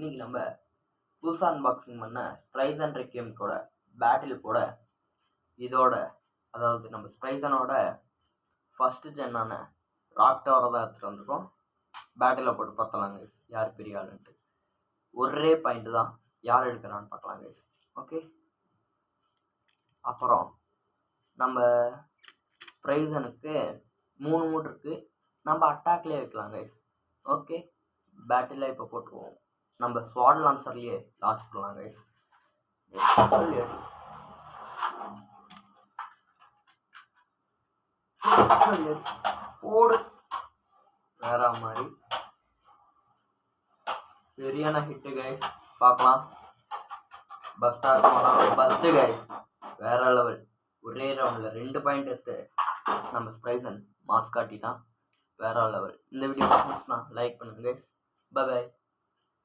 இன்னைக்கு நம்ம புதுசாக அன்பாக்சிங் பண்ண ஸ்ப்ரைசன் ரெக்கியம்கோட பேட்டில் கூட இதோட அதாவது நம்ம ஸ்ப்ரைசனோட ஃபஸ்ட்டு ஜென்னான ராக் டவரை தான் எடுத்துகிட்டு வந்திருக்கோம். பேட்டில் போட்டு பார்த்தலாங்க யார் பெரிய ஆளுன்ட்டு. ஒரே பாயிண்ட் தான், யார் எடுக்கிறான்னு பார்க்கலாங்க. ஓகே, அப்புறம் நம்ம ஸ்ப்ரைசனுக்கு 3 மூட் இருக்குது, நம்ம அட்டாக்லேயே வைக்கலாங்க. ஓகே, பேட்டில் இப்போ போட்டுருவோம். நம்ம ஸ்வாட் லான்சர்லேயே லான்ச் பண்ணலாம் கைஸ். போடு வேற மாதிரி சரியான ஹிட்டு கைஸ். பார்க்கலாம், பஸ்ட்டு கைஸ். வேற லெவல், ஒரே ரவுண்டில் 2 பாயிண்ட் எடுத்து நம்ம ஸ்ப்ரைசன் மாஸ் காட்டிட்டான். வேற லெவல். இந்த வீடியோ பிடிச்சிருந்துச்சுன்னா லைக் பண்ணுங்க கைஸ். பை.